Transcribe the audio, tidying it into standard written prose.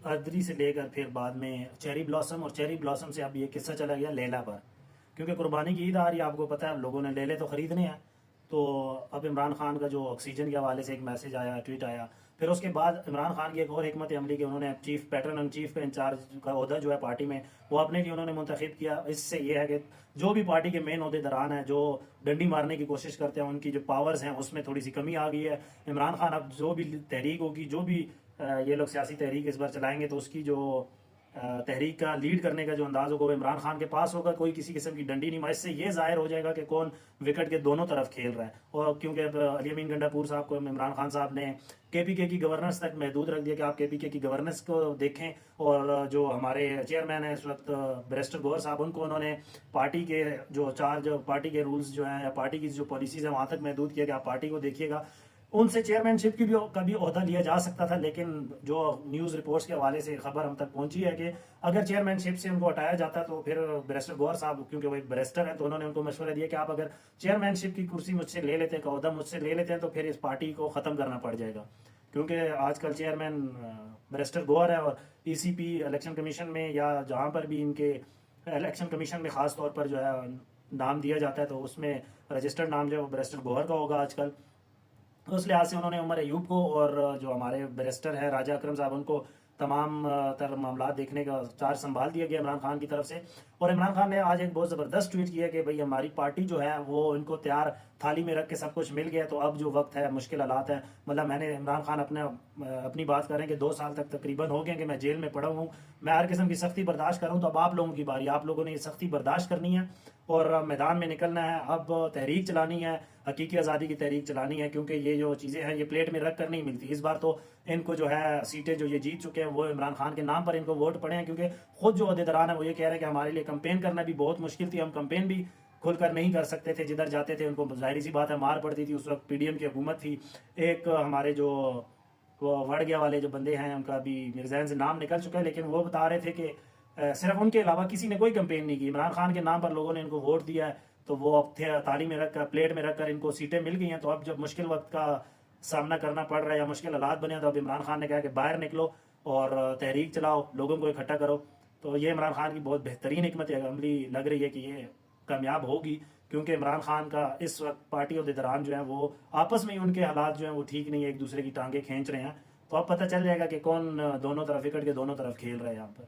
ادری سے لے کر پھر بعد میں چیری بلاسم، اور چیری بلاسم سے اب یہ قصہ چلا گیا لیلا پر، کیونکہ قربانی کی عید آ رہی ہے، آپ کو پتہ ہے لوگوں نے لیلے تو خریدنے ہیں. تو اب عمران خان کا جو آکسیجن کے حوالے سے ایک میسج آیا، ٹویٹ آیا. پھر اس کے بعد عمران خان کی ایک اور حکمت عملی کہ انہوں نے چیف پیٹرن ان چیف کا انچارج کا عہدہ جو ہے پارٹی میں وہ اپنے لیے انہوں نے منتخب کیا. اس سے یہ ہے کہ جو بھی پارٹی کے مین عہدے دران ہیں جو ڈنڈی مارنے کی کوشش کرتے ہیں، ان کی جو پاورز ہیں اس میں تھوڑی سی کمی آ گئی ہے. عمران خان اب جو بھی تحریک ہوگی، جو بھی یہ لوگ سیاسی تحریک اس بار چلائیں گے، تو اس کی جو تحریک کا لیڈ کرنے کا جو انداز ہوگا وہ عمران خان کے پاس ہوگا. کوئی کسی قسم کی ڈنڈی نہیں. اس سے یہ ظاہر ہو جائے گا کہ کون وکٹ کے دونوں طرف کھیل رہا ہے. اور کیونکہ اب علی امین گنڈا پور صاحب کو عمران خان صاحب نے کے پی کے کی گورننس تک محدود رکھ دیا کہ آپ کے پی کے کی گورننس کو دیکھیں، اور جو ہمارے چیئرمین ہیں اس وقت بیرسٹر گوہر صاحب، ان کو انہوں نے پارٹی کے جو چارج، پارٹی کے رولز جو ہیں یا پارٹی کی جو پالیسیز ہیں وہاں تک محدود کیا کہ آپ پارٹی کو دیکھیے گا. ان سے چیئرمین شپ کا بھی عہدہ لیا جا سکتا تھا، لیکن جو نیوز رپورٹس کے حوالے سے خبر ہم تک پہنچی ہے کہ اگر چیئرمین شپ سے ان کو ہٹایا جاتا تو پھر بیرسٹر گوہر صاحب، کیونکہ وہ ایک بیرسٹر ہیں، تو انہوں نے ان کو مشورہ دیا کہ آپ اگر چیئرمین شپ کی کرسی مجھ سے لے لیتے ہیں، کا عہدہ مجھ سے لے لیتے ہیں، تو پھر اس پارٹی کو ختم کرنا پڑ جائے گا. کیونکہ آج کل چیئرمین بیرسٹر گوہر ہے، اور ای سی پی الیکشن کمیشن میں یا جہاں پر بھی ان کے الیکشن کمیشن میں خاص طور پر جو ہے نام دیا جاتا ہے تو اس میں رجسٹرڈ نام جو ہے وہ بیرسٹر گوہر کا ہوگا آج کل. اس لحاظ سے انہوں نے عمر ایوب کو اور جو ہمارے بیرسٹر ہے راجہ اکرم صاحب، ان کو تمام تر معاملات دیکھنے کا چارج سنبھال دیا گیا عمران خان کی طرف سے. اور عمران خان نے آج ایک بہت زبردست ٹویٹ کیا کہ بھئی ہماری پارٹی جو ہے وہ ان کو تیار تھالی میں رکھ کے سب کچھ مل گیا، تو اب جو وقت ہے مشکل حالات ہیں. مطلب میں نے عمران خان اپنی بات کر رہے ہیں کہ 2 سال تک تقریباً ہو گئے کہ میں جیل میں پڑا ہوں، میں ہر قسم کی سختی برداشت کر رہا ہوں. تو اب آپ لوگوں کی باری، آپ لوگوں نے یہ سختی برداشت کرنی ہے اور میدان میں نکلنا ہے. اب تحریک چلانی ہے، حقیقی آزادی کی تحریک چلانی ہے، کیونکہ یہ جو چیزیں ہیں یہ پلیٹ میں رکھ کر نہیں ملتی. اس بار تو ان کو جو ہے سیٹیں جو یہ جیت چکے ہیں وہ عمران خان کے نام پر ان کو ووٹ پڑے ہیں، کیونکہ خود جو عہدیداران ہیں وہ یہ کہہ رہے ہیں کہ ہمارے لیے کمپین کرنا بھی بہت مشکل تھی، ہم کمپین بھی کھل کر نہیں کر سکتے تھے. جدھر جاتے تھے ان کو ظاہری سی بات ہے مار پڑتی تھی. اس وقت پی ڈی ایم کی حکومت تھی. ایک ہمارے جو وڑ گیا والے جو بندے ہیں ان کا بھی میرے ذہن سے نام نکل چکا ہے، لیکن وہ بتا رہے تھے کہ صرف ان کے علاوہ کسی نے کوئی کمپین نہیں کی. عمران خان کے نام پر لوگوں نے ان کو ووٹ دیا ہے، تو وہ اب تھالی میں رکھ کر، پلیٹ میں رکھ کر ان کو سیٹیں مل گئی ہیں. تو اب جب مشکل وقت کا سامنا کرنا پڑ رہا ہے یا مشکل حالات بنے ہیں، تو اب عمران خان نے کہا کہ باہر نکلو اور تحریک چلاؤ، لوگوں کو اکٹھا کرو. تو یہ عمران خان کی بہت بہترین حکمت عملی لگ رہی ہے کہ یہ کامیاب ہوگی، کیونکہ عمران خان کا اس وقت پارٹی عہدیداران جو ہیں وہ آپس میں ہی ان کے حالات جو ہیں وہ ٹھیک نہیں ہے، ایک دوسرے کی ٹانگیں کھینچ رہے ہیں. تو اب پتہ چل جائے گا کہ کون دونوں طرف، وکٹ کے دونوں طرف کھیل رہے ہیں یہاں پر.